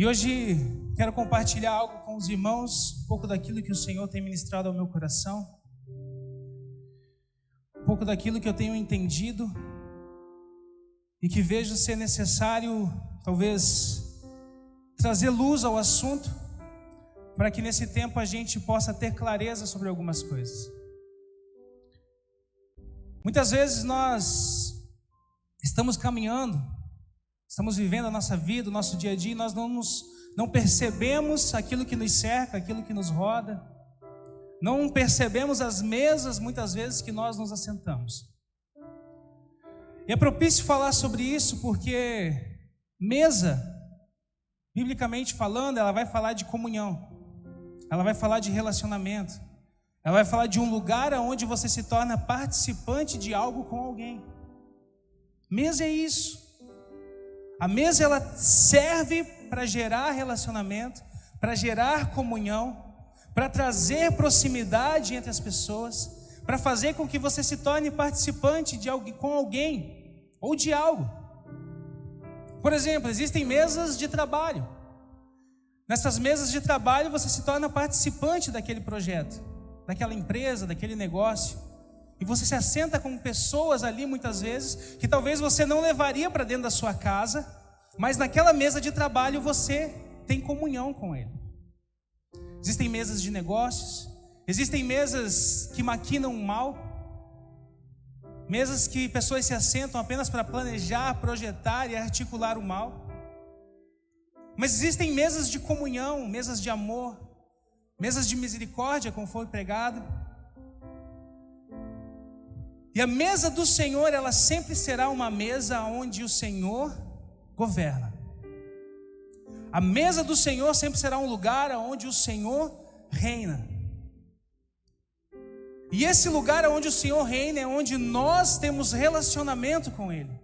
E hoje quero compartilhar algo com os irmãos, um pouco daquilo que o Senhor tem ministrado ao meu coração, um pouco daquilo que eu tenho entendido e que vejo ser necessário, talvez, trazer luz ao assunto, para que nesse tempo a gente possa ter clareza sobre algumas coisas. Muitas vezes nós estamos caminhando, estamos vivendo a nossa vida, o nosso dia a dia, e nós não percebemos aquilo que nos cerca, aquilo que nos roda, não percebemos as mesas, muitas vezes, que nós nos assentamos. E é propício falar sobre isso porque mesa, biblicamente falando, ela vai falar de comunhão, ela vai falar de relacionamento, ela vai falar de um lugar onde você se torna participante de algo com alguém. Mesa é isso. A mesa ela serve para gerar relacionamento, para gerar comunhão, para trazer proximidade entre as pessoas, para fazer com que você se torne participante de algo, com alguém ou de algo. Por exemplo, existem mesas de trabalho. Nessas mesas de trabalho você se torna participante daquele projeto, daquela empresa, daquele negócio. E você se assenta com pessoas ali muitas vezes que talvez você não levaria para dentro da sua casa, mas naquela mesa de trabalho você tem comunhão com ele. Existem mesas de negócios, existem mesas que maquinam o mal, mesas que pessoas se assentam apenas para planejar, projetar e articular o mal. Mas existem mesas de comunhão, mesas de amor, mesas de misericórdia, como foi pregado. E a mesa do Senhor, ela sempre será uma mesa onde o Senhor governa. A mesa do Senhor sempre será um lugar onde o Senhor reina. E esse lugar onde o Senhor reina é onde nós temos relacionamento com Ele,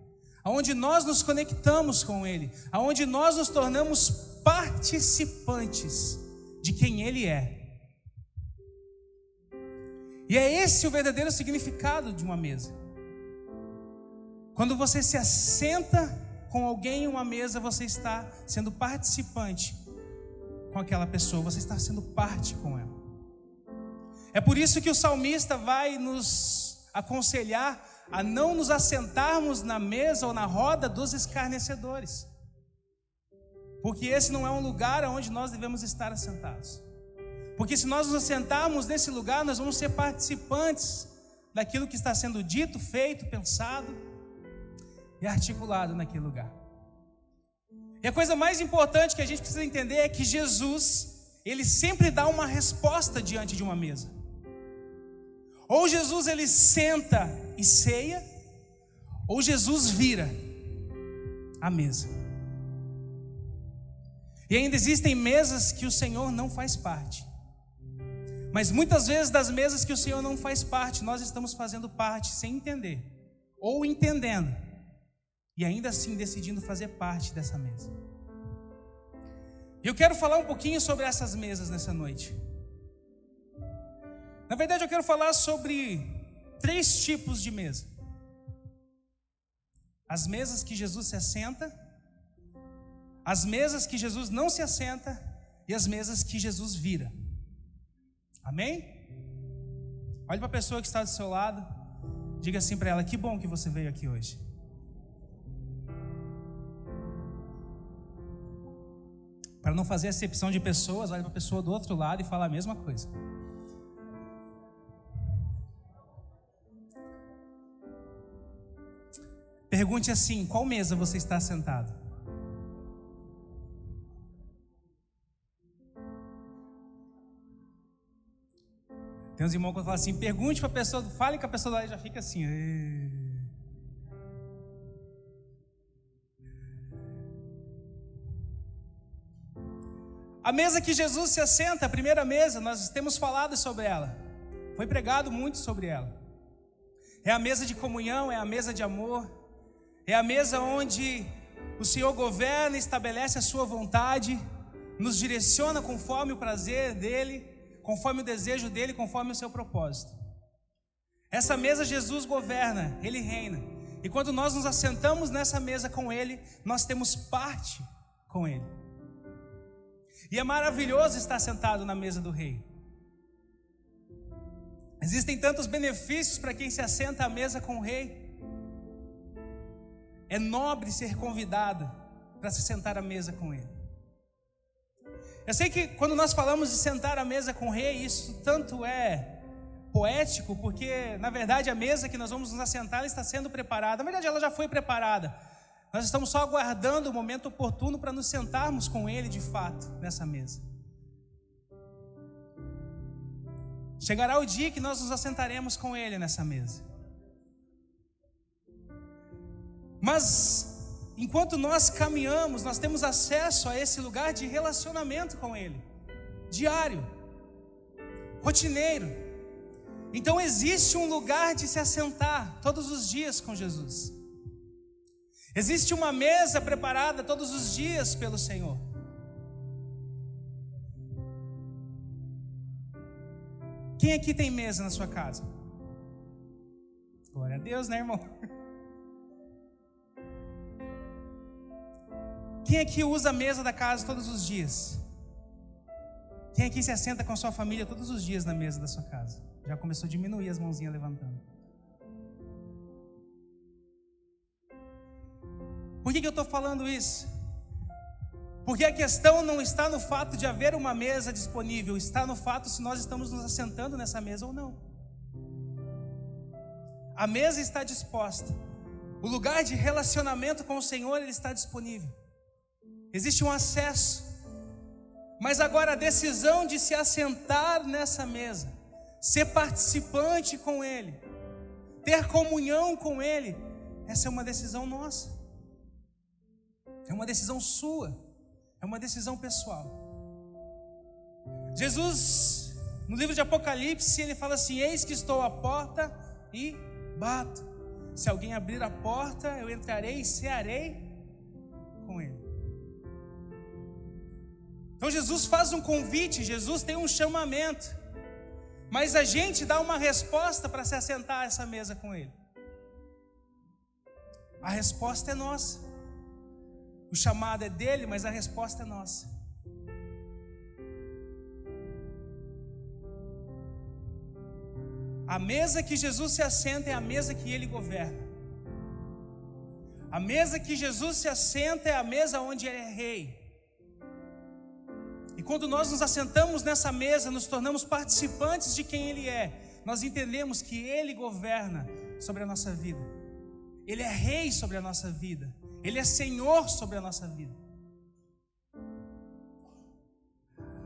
onde nós nos conectamos com Ele, onde nós nos tornamos participantes de quem Ele é. E é esse o verdadeiro significado de uma mesa. Quando você se assenta com alguém em uma mesa, você está sendo participante com aquela pessoa, você está sendo parte com ela. É por isso que o salmista vai nos aconselhar a não nos assentarmos na mesa ou na roda dos escarnecedores, porque esse não é um lugar onde nós devemos estar assentados. Porque se nós nos assentarmos nesse lugar, nós vamos ser participantes daquilo que está sendo dito, feito, pensado e articulado naquele lugar. E a coisa mais importante que a gente precisa entender é que Jesus, Ele sempre dá uma resposta diante de uma mesa. Ou Jesus Ele senta e ceia, ou Jesus vira a mesa. E ainda existem mesas que o Senhor não faz parte. Mas muitas vezes das mesas que o Senhor não faz parte, nós estamos fazendo parte sem entender, ou entendendo, e ainda assim decidindo fazer parte dessa mesa. E eu quero falar um pouquinho sobre essas mesas nessa noite. Na verdade eu quero falar sobre 3 tipos de mesa. As mesas que Jesus se assenta, as mesas que Jesus não se assenta e as mesas que Jesus vira. Amém? Olhe para a pessoa que está do seu lado, diga assim para ela: que bom que você veio aqui hoje. Para não fazer acepção de pessoas, olhe para a pessoa do outro lado e fala a mesma coisa. Pergunte assim: qual mesa você está sentado? Tem uns irmãos que falam assim: pergunte para a pessoa, fale com a pessoa lá e já fica assim. A mesa que Jesus se assenta, a primeira mesa, nós temos falado sobre ela, foi pregado muito sobre ela. É a mesa de comunhão, é a mesa de amor, é a mesa onde o Senhor governa, estabelece a sua vontade, nos direciona conforme o prazer dEle, conforme o desejo dEle, conforme o seu propósito. Essa mesa Jesus governa, Ele reina. E quando nós nos assentamos nessa mesa com Ele, nós temos parte com Ele. E é maravilhoso estar sentado na mesa do rei. Existem tantos benefícios para quem se assenta à mesa com o rei. É nobre ser convidado para se sentar à mesa com ele. Eu sei que quando nós falamos de sentar à mesa com o rei, isso tanto é poético, porque na verdade a mesa que nós vamos nos assentar, ela está sendo preparada. Na verdade ela já foi preparada. Nós estamos só aguardando o momento oportuno para nos sentarmos com ele de fato nessa mesa. Chegará o dia que nós nos assentaremos com ele nessa mesa. Mas enquanto nós caminhamos, nós temos acesso a esse lugar de relacionamento com ele, diário, rotineiro. Então existe um lugar de se assentar todos os dias com Jesus. Existe uma mesa preparada todos os dias pelo Senhor. Quem aqui tem mesa na sua casa? Glória a Deus, né, irmão? Quem aqui usa a mesa da casa todos os dias? Quem aqui se assenta com a sua família todos os dias na mesa da sua casa? Já começou a diminuir as mãozinhas levantando. Por que eu estou falando isso? Porque a questão não está no fato de haver uma mesa disponível, está no fato se nós estamos nos assentando nessa mesa ou não. A mesa está disposta. O lugar de relacionamento com o Senhor, ele está disponível. Existe um acesso. Mas agora a decisão de se assentar nessa mesa, ser participante com Ele, ter comunhão com Ele, essa é uma decisão nossa. É uma decisão sua. É uma decisão pessoal. Jesus, no livro de Apocalipse, ele fala assim: eis que estou à porta e bato. Se alguém abrir a porta, eu entrarei e cearei com ele. Então Jesus faz um convite, Jesus tem um chamamento, mas a gente dá uma resposta para se assentar a essa mesa com ele. A resposta é nossa. O chamado é dele, mas a resposta é nossa. A mesa que Jesus se assenta é a mesa que ele governa. A mesa que Jesus se assenta é a mesa onde ele é rei. E quando nós nos assentamos nessa mesa, nos tornamos participantes de quem ele é. Nós entendemos que ele governa sobre a nossa vida. Ele é rei sobre a nossa vida. Ele é Senhor sobre a nossa vida.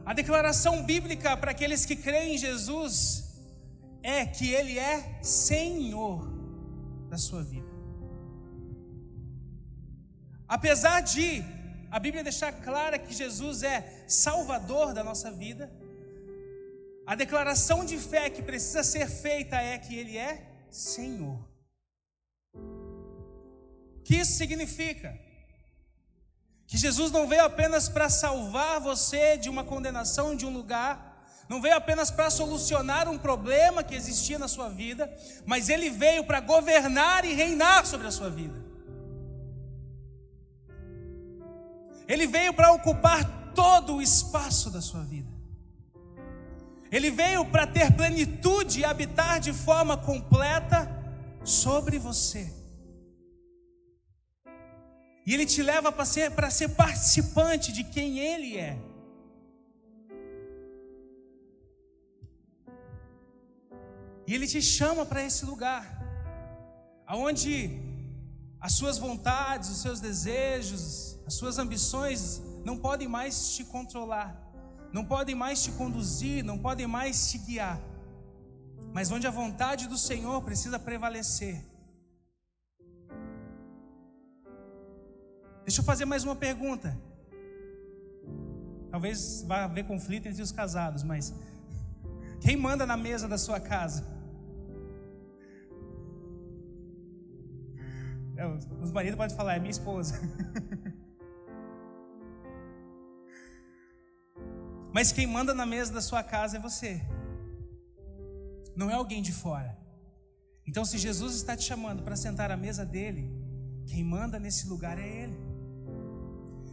A declaração bíblica para aqueles que creem em Jesus é que Ele é Senhor da sua vida. Apesar de a Bíblia deixar clara que Jesus é Salvador da nossa vida, a declaração de fé que precisa ser feita é que Ele é Senhor. O que isso significa? Que Jesus não veio apenas para salvar você de uma condenação, de um lugar, não veio apenas para solucionar um problema que existia na sua vida, mas Ele veio para governar e reinar sobre a sua vida. Ele veio para ocupar todo o espaço da sua vida. Ele veio para ter plenitude e habitar de forma completa sobre você. E Ele te leva para ser participante de quem Ele é. E Ele te chama para esse lugar, onde as suas vontades, os seus desejos, as suas ambições não podem mais te controlar, não podem mais te conduzir, não podem mais te guiar, mas onde a vontade do Senhor precisa prevalecer. Deixa eu fazer mais uma pergunta. Talvez vá haver conflito entre os casados, mas quem manda na mesa da sua casa? Os maridos podem falar, é minha esposa. Mas quem manda na mesa da sua casa é você. Não é alguém de fora. Então, se Jesus está te chamando para sentar à mesa dele, quem manda nesse lugar é Ele.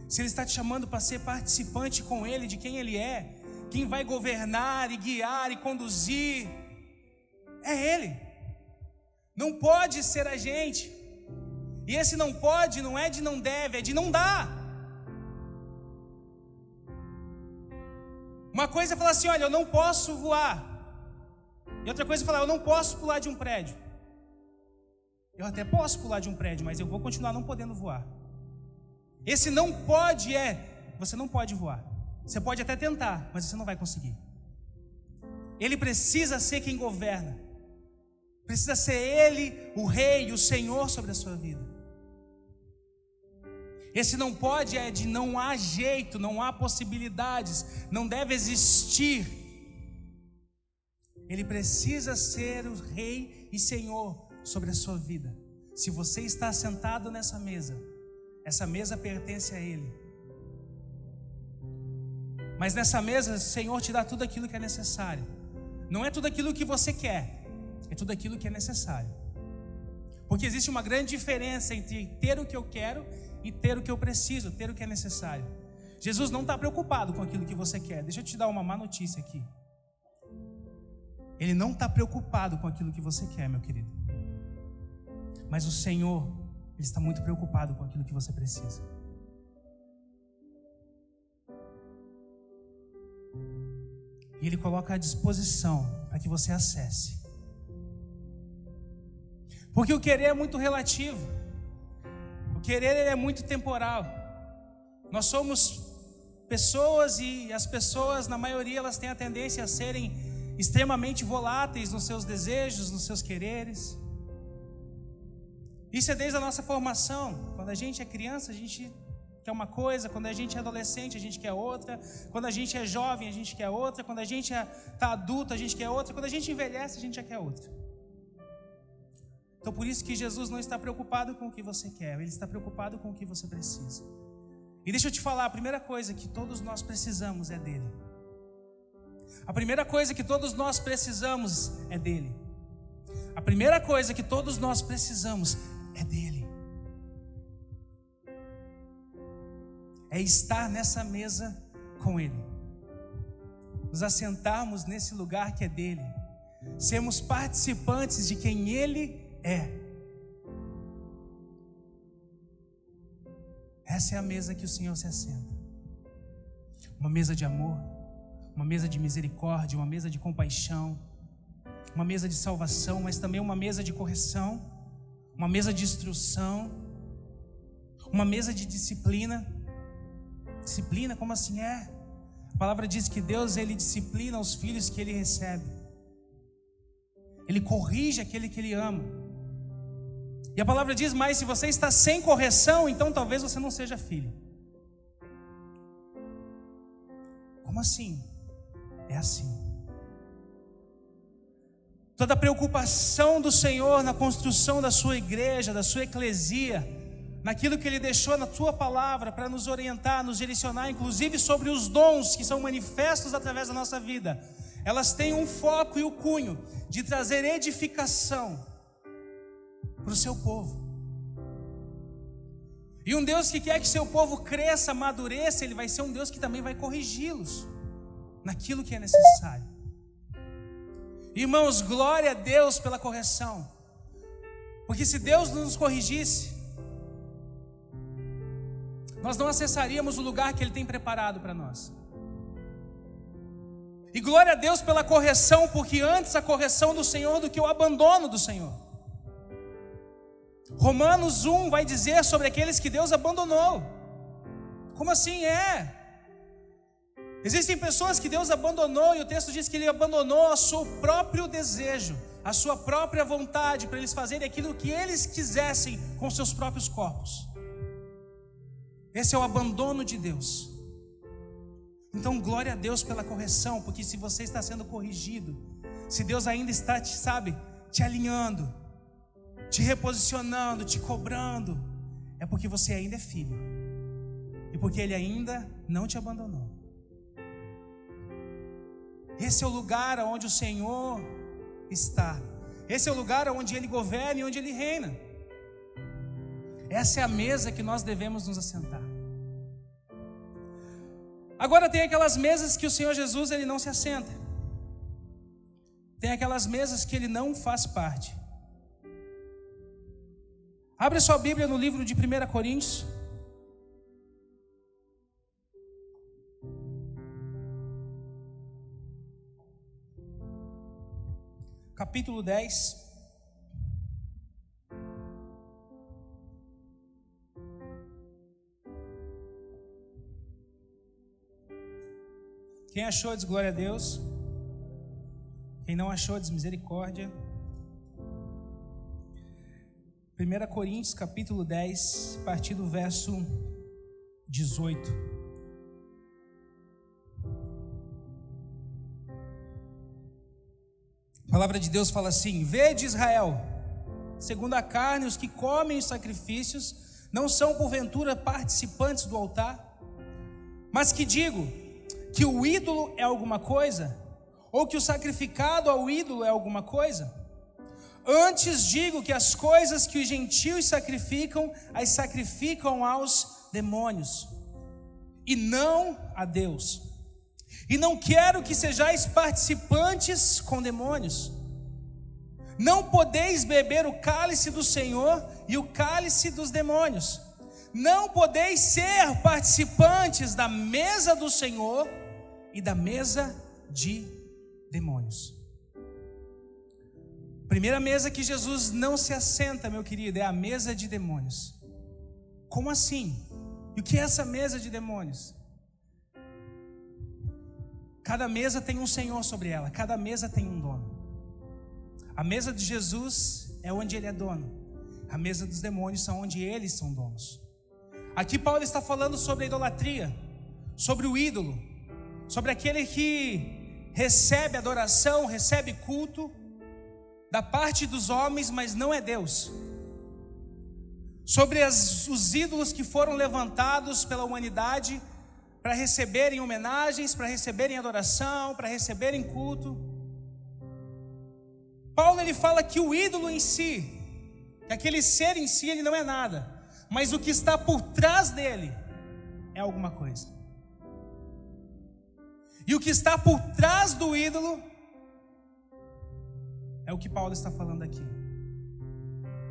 se Ele está te chamando para ser participante com Ele de quem Ele é, quem vai governar e guiar e conduzir, é Ele. Não pode ser a gente. E esse não pode não é de não deve, é de não dá. Uma coisa é falar assim: olha, eu não posso voar. E outra coisa é falar: eu não posso pular de um prédio. Eu até posso pular de um prédio, mas eu vou continuar não podendo voar. Esse não pode você não pode voar. Você pode até tentar, mas você não vai conseguir. Ele precisa ser quem governa. Precisa ser Ele o Rei, o Senhor sobre a sua vida. Esse não pode é de não há jeito, não há possibilidades, não deve existir. Ele precisa ser o Rei e Senhor sobre a sua vida. Se você está sentado nessa mesa, essa mesa pertence a Ele. Mas nessa mesa o Senhor te dá tudo aquilo que é necessário. Não é tudo aquilo que você quer, é tudo aquilo que é necessário. Porque existe uma grande diferença entre ter o que eu quero e ter o que eu preciso, ter o que é necessário. Jesus não está preocupado com aquilo que você quer. Deixa eu te dar uma má notícia aqui. Ele não está preocupado com aquilo que você quer, meu querido. Mas o Senhor, Ele está muito preocupado com aquilo que você precisa. E Ele coloca à disposição para que você acesse. Porque o querer é muito relativo. O querer é muito temporal. Nós somos pessoas e as pessoas, na maioria, elas têm a tendência a serem extremamente voláteis nos seus desejos, nos seus quereres. Isso é desde a nossa formação. Quando a gente é criança, a gente quer uma coisa. Quando a gente é adolescente, a gente quer outra. Quando a gente é jovem, a gente quer outra. Quando a gente está adulto, a gente quer outra. Quando a gente envelhece, a gente já quer outra. Então por isso que Jesus não está preocupado com o que você quer, Ele está preocupado com o que você precisa. E deixa eu te falar, a primeira coisa que todos nós precisamos é dEle. A primeira coisa que todos nós precisamos é dEle. A primeira coisa que todos nós precisamos é dEle. É estar nessa mesa com Ele. Nos assentarmos nesse lugar que é dEle. Sermos participantes de quem Ele é. Essa é a mesa que o Senhor se assenta. Uma mesa de amor, uma mesa de misericórdia, uma mesa de compaixão, uma mesa de salvação, mas também uma mesa de correção, uma mesa de instrução, uma mesa de disciplina. Disciplina, como assim é? A palavra diz que Deus, Ele disciplina os filhos que Ele recebe. Ele corrige aquele que Ele ama. E a palavra diz: mas se você está sem correção, então talvez você não seja filho. Como assim? É assim. Toda a preocupação do Senhor na construção da sua igreja, da sua eclesia, naquilo que Ele deixou na sua palavra para nos orientar, nos direcionar, inclusive sobre os dons que são manifestos através da nossa vida, elas têm um foco e o cunho de trazer edificação para o seu povo. E um Deus que quer que seu povo cresça, amadureça, Ele vai ser um Deus que também vai corrigi-los naquilo que é necessário. Irmãos, glória a Deus pela correção. Porque se Deus não nos corrigisse, nós não acessaríamos o lugar que Ele tem preparado para nós. E glória a Deus pela correção, porque antes a correção do Senhor do que o abandono do Senhor. Romanos 1 vai dizer sobre aqueles que Deus abandonou. Como assim é? Existem pessoas que Deus abandonou, e o texto diz que Ele abandonou o seu próprio desejo, a sua própria vontade, para eles fazerem aquilo que eles quisessem com seus próprios corpos. Esse é o abandono de Deus. Então glória a Deus pela correção, porque se você está sendo corrigido, se Deus ainda está te alinhando, te reposicionando, te cobrando, é porque você ainda é filho, e porque Ele ainda não te abandonou. Esse é o lugar onde o Senhor está. Esse é o lugar onde Ele governa e onde Ele reina. Essa é a mesa que nós devemos nos assentar. Agora tem aquelas mesas que o Senhor Jesus ele não se assenta. Tem aquelas mesas que ele não faz parte. Abre sua Bíblia no livro de 1 Coríntios. Capítulo 10. Quem achou, diz glória a Deus. Quem não achou, diz misericórdia. 1 Coríntios, capítulo 10, a partir do verso 18. A palavra de Deus fala assim: Vede, Israel, segundo a carne, os que comem os sacrifícios não são porventura participantes do altar? Mas que digo, que o ídolo é alguma coisa? Ou que o sacrificado ao ídolo é alguma coisa? Antes digo que as coisas que os gentios sacrificam, as sacrificam aos demônios, e não a Deus. E não quero que sejais participantes com demônios. Não podeis beber o cálice do Senhor e o cálice dos demônios. Não podeis ser participantes da mesa do Senhor e da mesa de demônios. Primeira mesa que Jesus não se assenta, meu querido, é a mesa de demônios. Como assim? E o que é essa mesa de demônios? Cada mesa tem um senhor sobre ela, cada mesa tem um dono. A mesa de Jesus é onde ele é dono. A mesa dos demônios são onde eles são donos. Aqui Paulo está falando sobre a idolatria, sobre o ídolo, sobre aquele que recebe adoração, recebe culto da parte dos homens, mas não é Deus. Sobre os ídolos que foram levantados pela humanidade para receberem homenagens, para receberem adoração, para receberem culto. Paulo ele fala que o ídolo em si, que aquele ser em si, ele não é nada, mas o que está por trás dele é alguma coisa. E o que está por trás do ídolo é o que Paulo está falando aqui.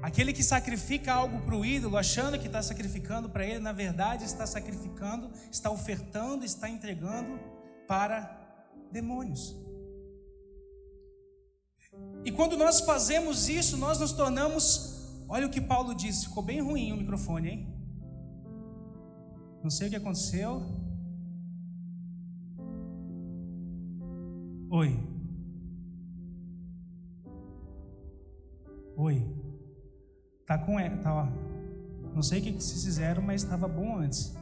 Aquele que sacrifica algo para o ídolo, achando que está sacrificando para ele, na verdade está sacrificando, está ofertando, está entregando para demônios. E quando nós fazemos isso, nós nos tornamos, olha o que Paulo disse, ficou bem ruim o microfone, hein? Não sei o que aconteceu. Oi. Tá, ó. Não sei o que vocês fizeram, mas estava bom antes.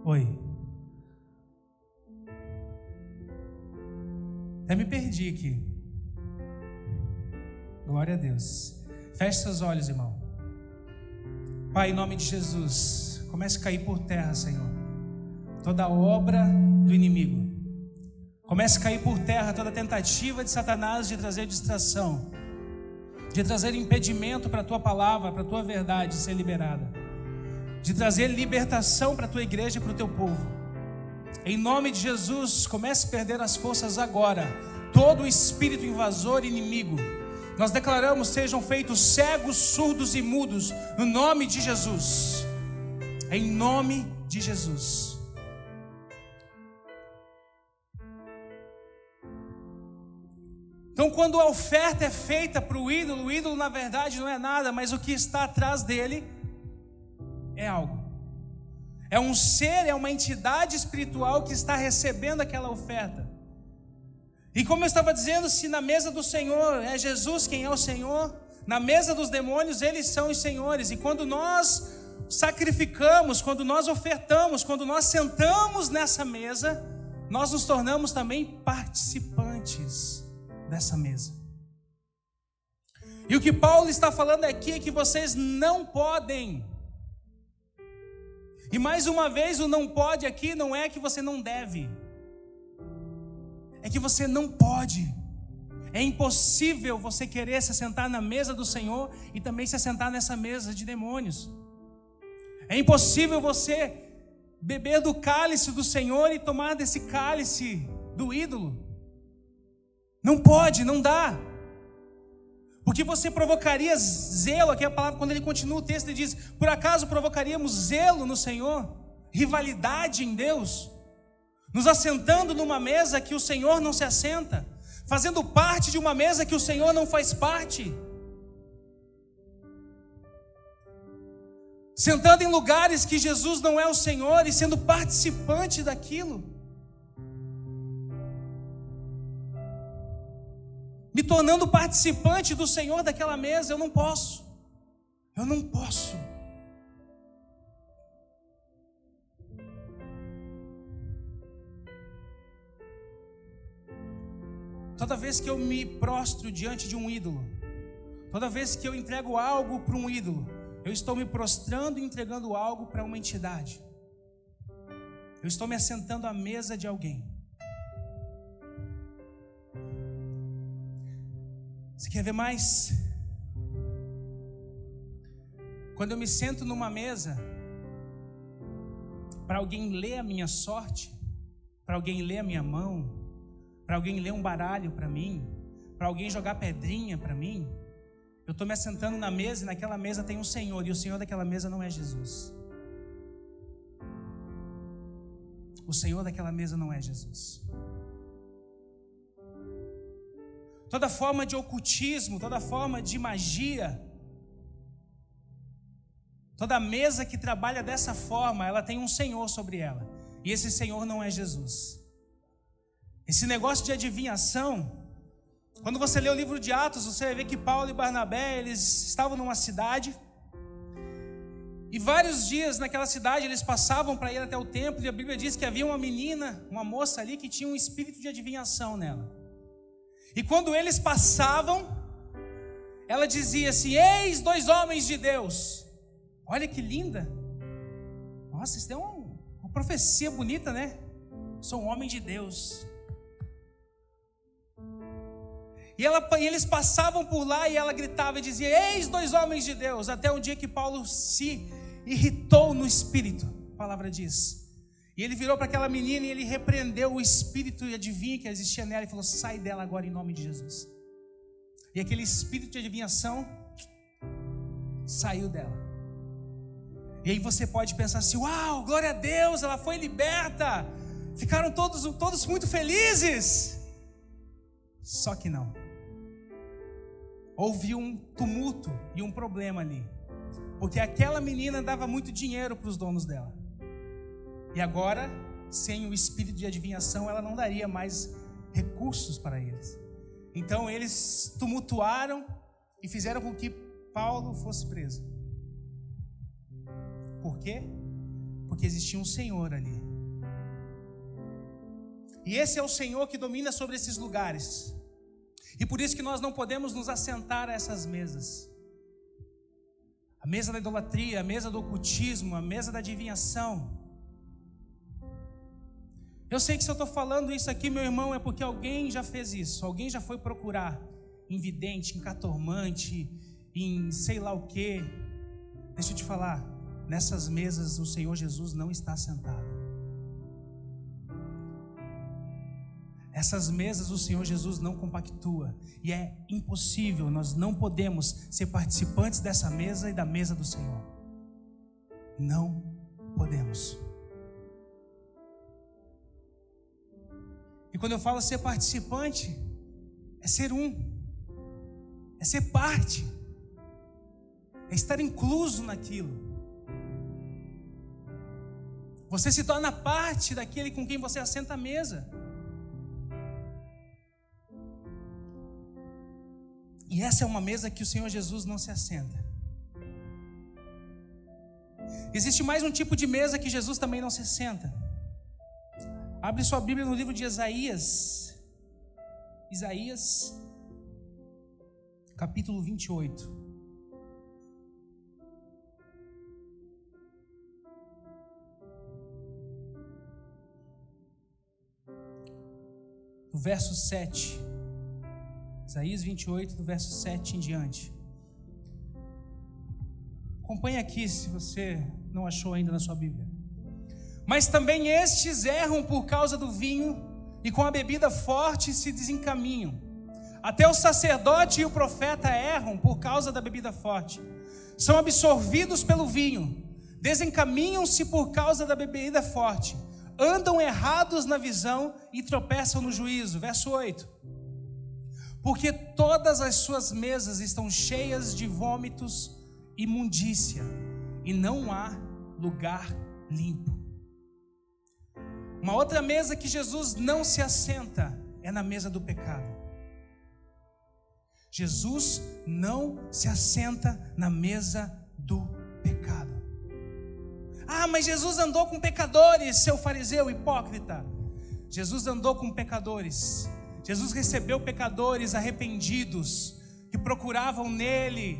Oi. Até me perdi aqui. Glória a Deus. Feche seus olhos, irmão. Pai, em nome de Jesus, comece a cair por terra, Senhor, toda obra do inimigo. Comece a cair por terra toda tentativa de Satanás de trazer distração, de trazer impedimento para a tua palavra, para a tua verdade ser liberada, de trazer libertação para a tua igreja e para o teu povo. Em nome de Jesus, comece a perder as forças agora. Todo o espírito invasor inimigo, nós declaramos, sejam feitos cegos, surdos e mudos, no nome de Jesus. Em nome de Jesus. Então, quando a oferta é feita para o ídolo na verdade não é nada, mas o que está atrás dele é algo. É um ser, é uma entidade espiritual que está recebendo aquela oferta. E como eu estava dizendo, se na mesa do Senhor é Jesus quem é o Senhor, na mesa dos demônios eles são os senhores. E quando nós sacrificamos, quando nós ofertamos, quando nós sentamos nessa mesa, nós nos tornamos também participantes dessa mesa. E o que Paulo está falando aqui é que vocês não podem. E mais uma vez, o não pode aqui não é que você não deve, é que você não pode. É impossível você querer se sentar na mesa do Senhor e também se sentar nessa mesa de demônios. É impossível você beber do cálice do Senhor e tomar desse cálice do ídolo. Não pode, não dá. Porque você provocaria zelo, aqui é a palavra, quando ele continua o texto, ele diz: por acaso provocaríamos zelo no Senhor? Rivalidade em Deus? Nos assentando numa mesa que o Senhor não se assenta? Fazendo parte de uma mesa que o Senhor não faz parte? Sentando em lugares que Jesus não é o Senhor e sendo participante daquilo? Me tornando participante do Senhor daquela mesa? Eu não posso. Eu não posso. Toda vez que eu me prostro diante de um ídolo, toda vez que eu entrego algo para um ídolo, eu estou me prostrando e entregando algo para uma entidade. Eu estou me assentando à mesa de alguém. Você quer ver mais? Quando eu me sento numa mesa para alguém ler a minha sorte, para alguém ler a minha mão, para alguém ler um baralho para mim, para alguém jogar pedrinha para mim, eu estou me assentando na mesa e naquela mesa tem um Senhor, e o Senhor daquela mesa não é Jesus. O Senhor daquela mesa não é Jesus. Toda forma de ocultismo, toda forma de magia, toda mesa que trabalha dessa forma, ela tem um Senhor sobre ela, e esse Senhor não é Jesus. Esse negócio de adivinhação, quando você lê o livro de Atos, você vai ver que Paulo e Barnabé, eles estavam numa cidade, e vários dias naquela cidade eles passavam para ir até o templo, e a Bíblia diz que havia uma menina, uma moça ali, que tinha um espírito de adivinhação nela. E quando eles passavam, ela dizia assim: eis 2 homens de Deus. Olha que linda. Nossa, isso é uma profecia bonita, né? Sou um homem de Deus. E eles passavam por lá e ela gritava e dizia: eis 2 homens de Deus. Até um dia que Paulo se irritou no espírito, a palavra diz. E ele virou para aquela menina e ele repreendeu o espírito e adivinha que existia nela e falou: sai dela agora em nome de Jesus. E aquele espírito de adivinhação saiu dela. E aí você pode pensar assim: uau, glória a Deus, ela foi liberta. Ficaram todos muito felizes. Só que não. Houve um tumulto e um problema ali, porque aquela menina dava muito dinheiro para os donos dela, e agora, sem o espírito de adivinhação, ela não daria mais recursos para eles. Então eles tumultuaram e fizeram com que Paulo fosse preso. Por quê? Porque existia um Senhor ali, e esse é o Senhor que domina sobre esses lugares. E por isso que nós não podemos nos assentar a essas mesas. A mesa da idolatria, a mesa do ocultismo, a mesa da adivinhação. Eu sei que se eu estou falando isso aqui, meu irmão, é porque alguém já fez isso. Alguém já foi procurar em vidente, em cartomante, em sei lá o quê. Deixa eu te falar, nessas mesas o Senhor Jesus não está sentado. Essas mesas o Senhor Jesus não compactua, e é impossível, nós não podemos ser participantes dessa mesa e da mesa do Senhor. Não podemos. E quando eu falo ser participante, é ser é ser parte, é estar incluso naquilo. Você se torna parte daquele com quem você assenta à mesa. E essa é uma mesa que o Senhor Jesus não se assenta. Existe mais um tipo de mesa que Jesus também não se senta. Abre sua Bíblia no livro de Isaías. Isaías, capítulo 28. Do verso 7. Isaías 28, do verso 7 em diante. Acompanhe aqui se você não achou ainda na sua Bíblia. Mas também estes erram por causa do vinho, e com a bebida forte se desencaminham. Até o sacerdote e o profeta erram por causa da bebida forte. São absorvidos pelo vinho, desencaminham-se por causa da bebida forte, andam errados na visão e tropeçam no juízo. Verso 8. Porque todas as suas mesas estão cheias de vômitos e imundícia, e não há lugar limpo. Uma outra mesa que Jesus não se assenta é na mesa do pecado. Jesus não se assenta na mesa do pecado. Ah, mas Jesus andou com pecadores, seu fariseu hipócrita. Jesus andou com pecadores. Jesus recebeu pecadores arrependidos que procuravam nele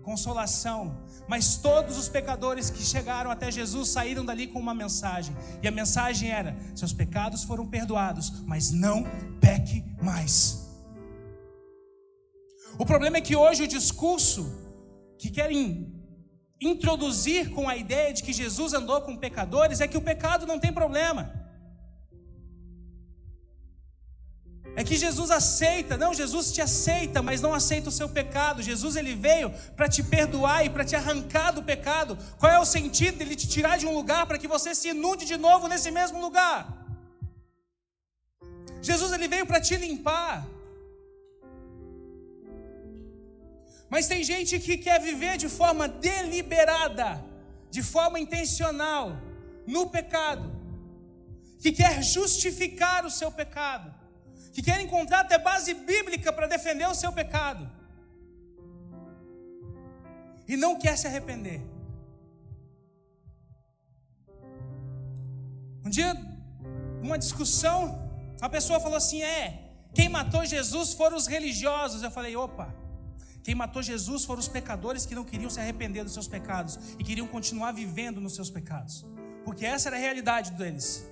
consolação. Mas todos os pecadores que chegaram até Jesus saíram dali com uma mensagem. E a mensagem era: seus pecados foram perdoados, mas não peque mais. O problema é que hoje o discurso que querem introduzir com a ideia de que Jesus andou com pecadores é que o pecado não tem problema. É que Jesus aceita. Não, Jesus te aceita, mas não aceita o seu pecado. Jesus, ele veio para te perdoar e para te arrancar do pecado. Qual é o sentido dele te tirar de um lugar para que você se inunde de novo nesse mesmo lugar? Jesus, ele veio para te limpar. Mas tem gente que quer viver de forma deliberada, de forma intencional, no pecado, que quer justificar o seu pecado, que quer encontrar até base bíblica para defender o seu pecado, e não quer se arrepender. Um dia, numa discussão, a pessoa falou assim: quem matou Jesus foram os religiosos. Eu falei: opa, quem matou Jesus foram os pecadores que não queriam se arrepender dos seus pecados e queriam continuar vivendo nos seus pecados, porque essa era a realidade deles.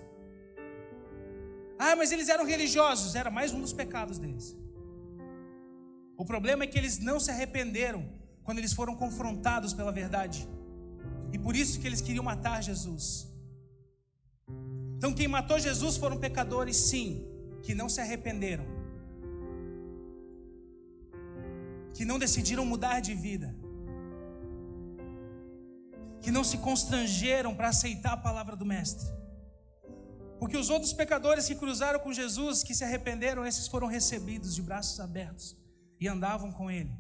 Ah, mas eles eram religiosos. Era mais um dos pecados deles. O problema é que eles não se arrependeram quando eles foram confrontados pela verdade, e por isso que eles queriam matar Jesus. Então quem matou Jesus foram pecadores, sim, que não se arrependeram, que não decidiram mudar de vida, que não se constrangeram para aceitar a palavra do Mestre. Porque os outros pecadores que cruzaram com Jesus, que se arrependeram, esses foram recebidos de braços abertos e andavam com ele.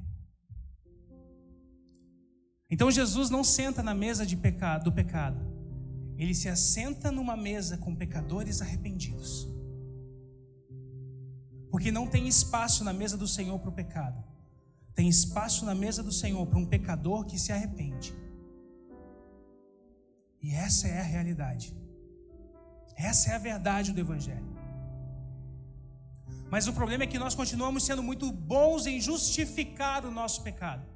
Então Jesus não senta na mesa do pecado, ele se assenta numa mesa com pecadores arrependidos, porque não tem espaço na mesa do Senhor para o pecado. Tem espaço na mesa do Senhor para um pecador que se arrepende. E essa é a realidade. Essa é a verdade do Evangelho. Mas o problema é que nós continuamos sendo muito bons em justificar o nosso pecado,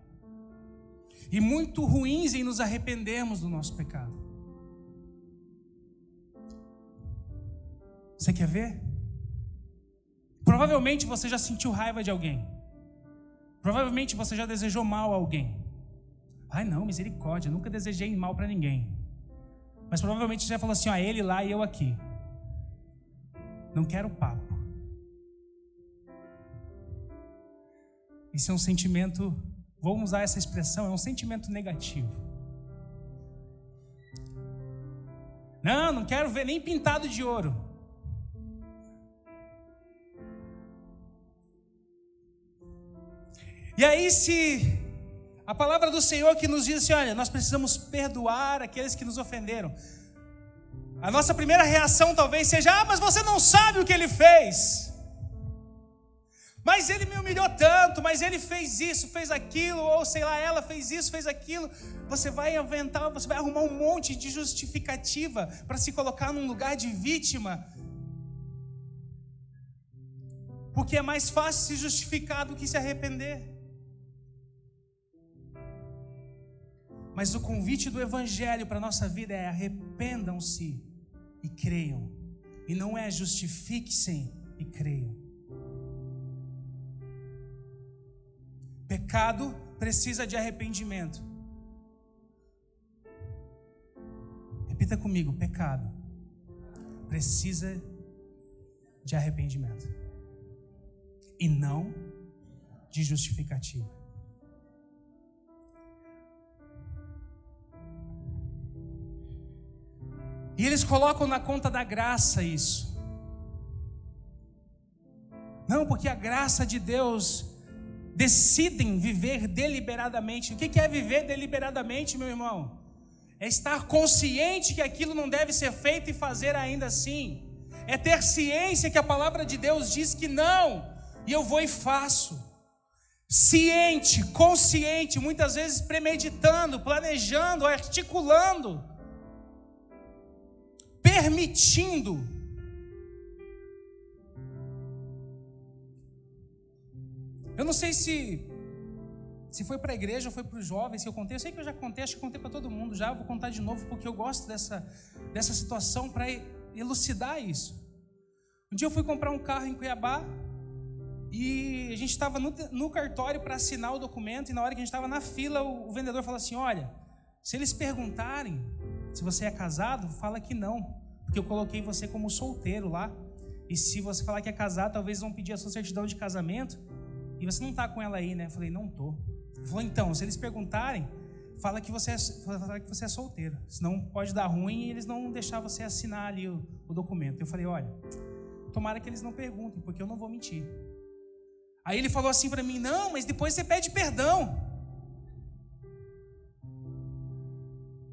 e muito ruins em nos arrependermos do nosso pecado. Você quer ver? Provavelmente você já sentiu raiva de alguém. Provavelmente você já desejou mal a alguém. Ai não, misericórdia, eu nunca desejei mal para ninguém. Mas provavelmente você já falou assim: ele lá e eu aqui. Não quero papo. Isso é um sentimento, vamos usar essa expressão, é um sentimento negativo. Não quero ver nem pintado de ouro. E aí, se a palavra do Senhor que nos diz assim: olha, nós precisamos perdoar aqueles que nos ofenderam, a nossa primeira reação talvez seja: mas você não sabe o que ele fez, mas ele me humilhou tanto, mas ele fez isso, fez aquilo, ou sei lá, ela fez isso, fez aquilo. Você vai inventar, você vai arrumar um monte de justificativa para se colocar num lugar de vítima, porque é mais fácil se justificar do que se arrepender. Mas o convite do Evangelho para a nossa vida é: arrependam-se e creiam. E não é justifiquem-se e creiam. Pecado precisa de arrependimento. Repita comigo: pecado precisa de arrependimento e não de justificativa. E eles colocam na conta da graça isso. Não, porque a graça de Deus, decidem viver deliberadamente. O que é viver deliberadamente, meu irmão? É estar consciente que aquilo não deve ser feito e fazer ainda assim. É ter ciência que a palavra de Deus diz que não, e eu vou e faço. Ciente, consciente, muitas vezes premeditando, planejando, articulando, permitindo. Eu não sei se foi para a igreja ou foi para os jovens que eu contei. Eu sei que eu já contei, acho que contei para todo mundo já. Vou contar de novo porque eu gosto dessa situação para elucidar isso. Um dia eu fui comprar um carro em Cuiabá e a gente estava no cartório para assinar o documento. E na hora que a gente estava na fila, o vendedor falou assim: olha, se eles perguntarem se você é casado, fala que não, porque eu coloquei você como solteiro lá. E se você falar que é casado, talvez vão pedir a sua certidão de casamento. E você não está com ela aí, né? Eu falei, não estou. Ele falou, então, se eles perguntarem, fala que você é solteiro. Senão pode dar ruim e eles não deixar você assinar ali o documento. Eu falei, olha, tomara que eles não perguntem, porque eu não vou mentir. Aí ele falou assim para mim, não, mas depois você pede perdão.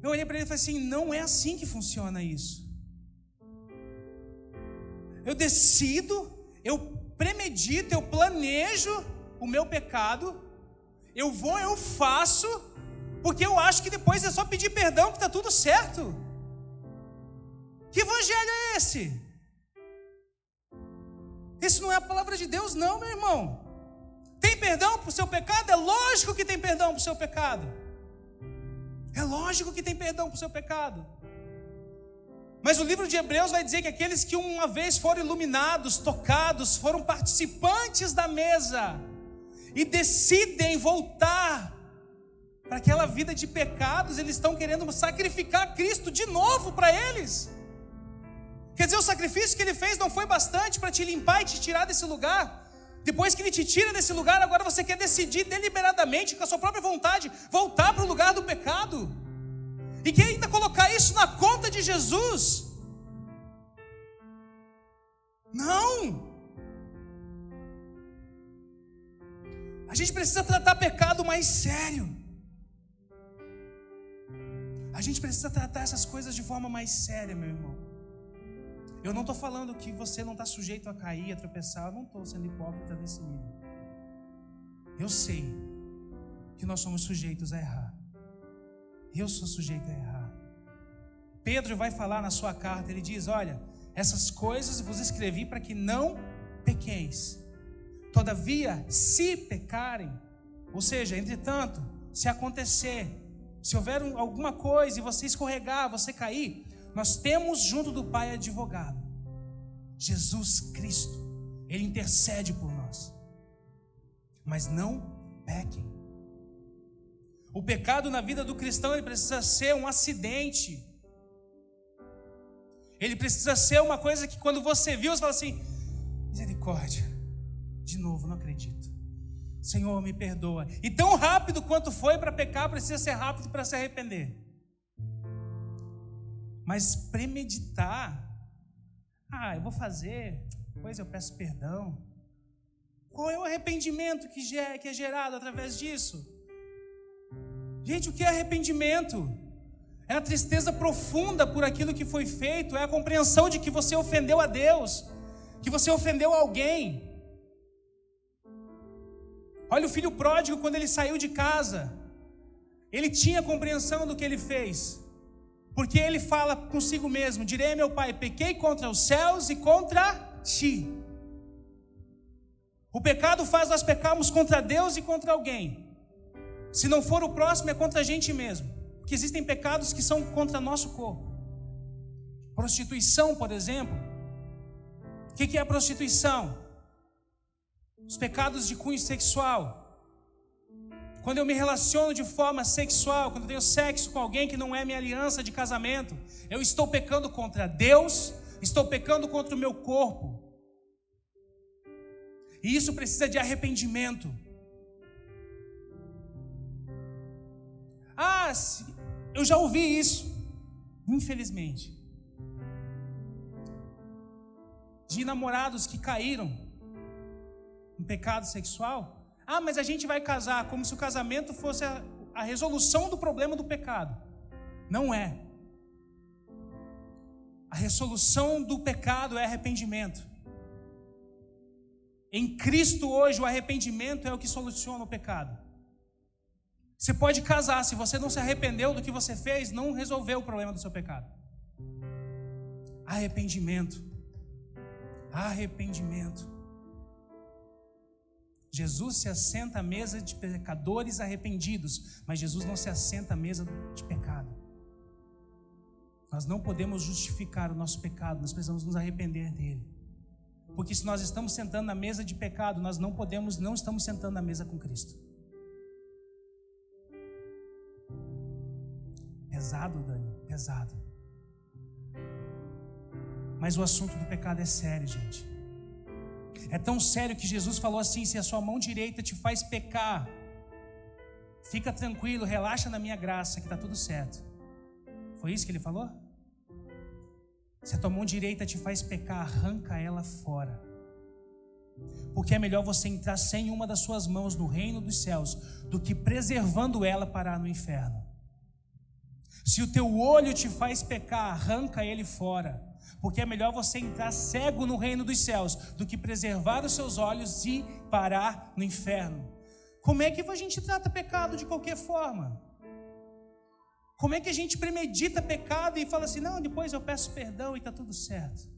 Eu olhei para ele e falei assim, não é assim que funciona isso. Eu decido, eu premedito, eu planejo o meu pecado, eu vou, eu faço, porque eu acho que depois é só pedir perdão que está tudo certo. Que evangelho é esse? Isso não é a palavra de Deus não, meu irmão. Tem perdão para o seu pecado? É lógico que tem perdão para o seu pecado. É lógico que tem perdão para o seu pecado. Mas o livro de Hebreus vai dizer que aqueles que uma vez foram iluminados, tocados, foram participantes da mesa e decidem voltar para aquela vida de pecados, eles estão querendo sacrificar Cristo de novo para eles. Quer dizer, o sacrifício que ele fez não foi bastante para te limpar e te tirar desse lugar. Depois que ele te tira desse lugar, agora você quer decidir deliberadamente, com a sua própria vontade, voltar para o lugar do pecado. E quer ainda colocar isso na conta de Jesus? Não! A gente precisa tratar pecado mais sério. A gente precisa tratar essas coisas de forma mais séria, meu irmão. Eu não estou falando que você não está sujeito a cair, a tropeçar. Eu não estou sendo hipócrita desse nível. Eu sei que nós somos sujeitos a errar. Eu sou sujeito a errar. Pedro vai falar na sua carta, ele diz, olha, essas coisas vos escrevi para que não pequeis. Todavia, se pecarem, ou seja, entretanto, se acontecer, se houver alguma coisa e você escorregar, você cair, nós temos junto do Pai advogado, Jesus Cristo. Ele intercede por nós. Mas não pequem. O pecado na vida do cristão, ele precisa ser um acidente. Ele precisa ser uma coisa que quando você viu, você fala assim, misericórdia, de novo, não acredito. Senhor, me perdoa. E tão rápido quanto foi para pecar, precisa ser rápido para se arrepender. Mas premeditar, eu vou fazer, depois eu peço perdão. Qual é o arrependimento que é gerado através disso? Gente, o que é arrependimento? É a tristeza profunda por aquilo que foi feito, é a compreensão de que você ofendeu a Deus, que você ofendeu alguém. Olha o filho pródigo, quando ele saiu de casa, ele tinha compreensão do que ele fez, porque ele fala consigo mesmo, direi a meu pai, pequei contra os céus e contra ti. O pecado faz nós pecarmos contra Deus e contra alguém. Se não for o próximo, é contra a gente mesmo. Porque existem pecados que são contra nosso corpo. Prostituição, por exemplo. O que é a prostituição? Os pecados de cunho sexual. Quando eu me relaciono de forma sexual, quando eu tenho sexo com alguém que não é minha aliança de casamento, eu estou pecando contra Deus, estou pecando contra o meu corpo. E isso precisa de arrependimento. Eu já ouvi isso, infelizmente, de namorados que caíram em pecado sexual. Mas a gente vai casar, como se o casamento fosse a resolução do problema do pecado. Não é. A resolução do pecado é arrependimento. Em Cristo hoje o arrependimento é o que soluciona o pecado. Você pode casar, se você não se arrependeu do que você fez, não resolveu o problema do seu pecado. Arrependimento. Arrependimento. Jesus se assenta à mesa de pecadores arrependidos, mas Jesus não se assenta à mesa de pecado. Nós não podemos justificar o nosso pecado, nós precisamos nos arrepender dele. Porque se nós estamos sentando na mesa de pecado, nós não estamos sentando na mesa com Cristo. Pesado, Dani, pesado. Mas o assunto do pecado é sério, gente. É tão sério que Jesus falou assim: se a sua mão direita te faz pecar, fica tranquilo, relaxa na minha graça, que está tudo certo. Foi isso que ele falou? Se a tua mão direita te faz pecar, arranca ela fora. Porque é melhor você entrar sem uma das suas mãos no reino dos céus, do que preservando ela parar no inferno. Se o teu olho te faz pecar, arranca ele fora. Porque é melhor você entrar cego no reino dos céus, do que preservar os seus olhos e parar no inferno. Como é que a gente trata pecado de qualquer forma? Como é que a gente premedita pecado e fala assim: não, depois eu peço perdão e está tudo certo?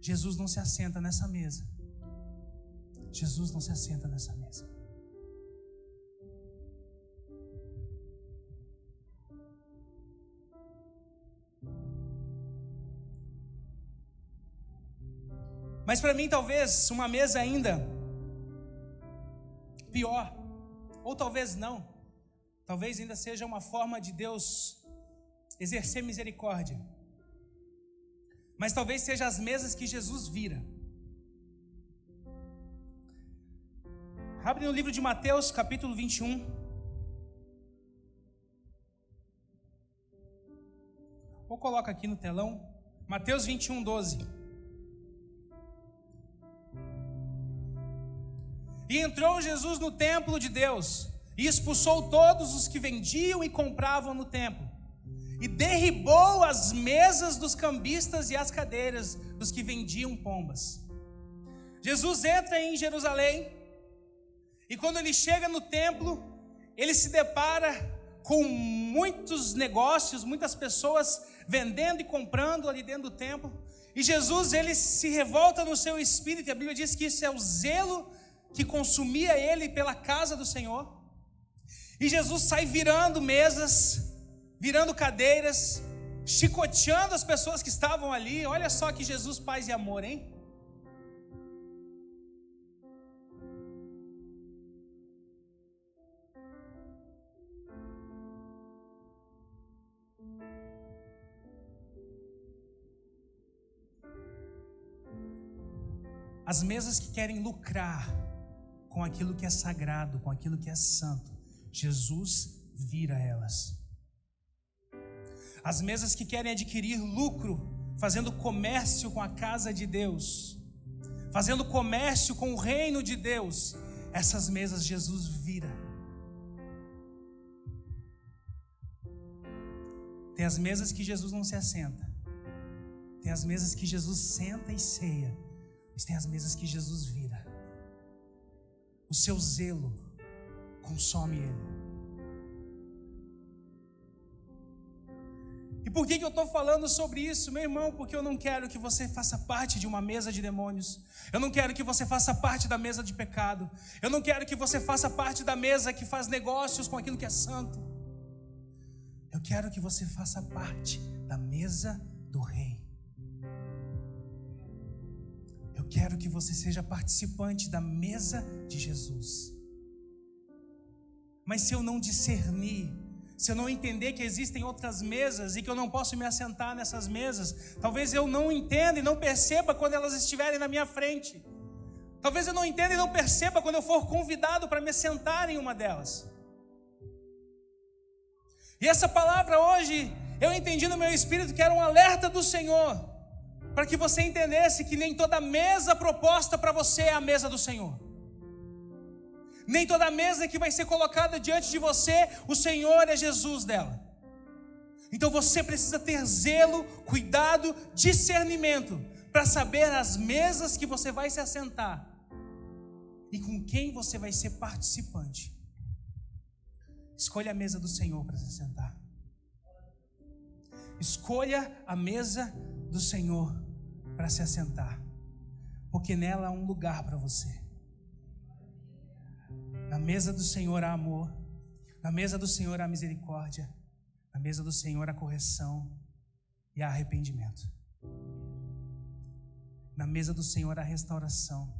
Jesus não se assenta nessa mesa. Jesus não se assenta nessa mesa. Mas para mim talvez uma mesa ainda pior, ou talvez não, talvez ainda seja uma forma de Deus exercer misericórdia, mas talvez seja as mesas que Jesus vira. Abre no livro de Mateus, capítulo 21. Ou coloca aqui no telão, Mateus 21, 12. E entrou Jesus no templo de Deus, e expulsou todos os que vendiam e compravam no templo, e derribou as mesas dos cambistas e as cadeiras dos que vendiam pombas. Jesus entra em Jerusalém, e quando ele chega no templo, ele se depara com muitos negócios, muitas pessoas vendendo e comprando ali dentro do templo, e Jesus, ele se revolta no seu espírito, e a Bíblia diz que isso é o zelo que consumia ele pela casa do Senhor. E Jesus sai virando mesas, virando cadeiras, chicoteando as pessoas que estavam ali. Olha só que Jesus, paz e amor, hein? As mesas que querem lucrar com aquilo que é sagrado, com aquilo que é santo, Jesus vira elas. As mesas que querem adquirir lucro, fazendo comércio com a casa de Deus, fazendo comércio com o reino de Deus, essas mesas Jesus vira. Tem as mesas que Jesus não se assenta, tem as mesas que Jesus senta e ceia, mas tem as mesas que Jesus vira. O seu zelo consome ele. E por que eu estou falando sobre isso, meu irmão? Porque eu não quero que você faça parte de uma mesa de demônios. Eu não quero que você faça parte da mesa de pecado. Eu não quero que você faça parte da mesa que faz negócios com aquilo que é santo. Eu quero que você faça parte da mesa do Rei. Eu quero que você seja participante da mesa de Jesus. Mas se eu não discernir, se eu não entender que existem outras mesas e que eu não posso me assentar nessas mesas, talvez eu não entenda e não perceba quando elas estiverem na minha frente. Talvez eu não entenda e não perceba quando eu for convidado para me sentar em uma delas. E essa palavra hoje, eu entendi no meu espírito que era um alerta do Senhor, para que você entendesse que nem toda mesa proposta para você é a mesa do Senhor. Nem toda mesa que vai ser colocada diante de você, o Senhor é Jesus dela. Então você precisa ter zelo, cuidado, discernimento, para saber as mesas que você vai se assentar e com quem você vai ser participante. Escolha a mesa do Senhor para se sentar. Escolha a mesa do Senhor para se assentar, porque nela há um lugar para você. Na mesa do Senhor há amor, na mesa do Senhor há misericórdia, na mesa do Senhor há correção e há arrependimento. Na mesa do Senhor há restauração,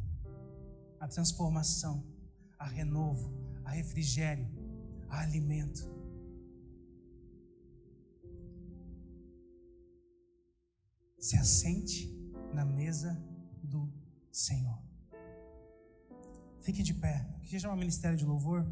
há transformação, há renovo, há refrigério, há alimento. Se assente na mesa do Senhor. Fique de pé. Queria chamar o ministério de louvor.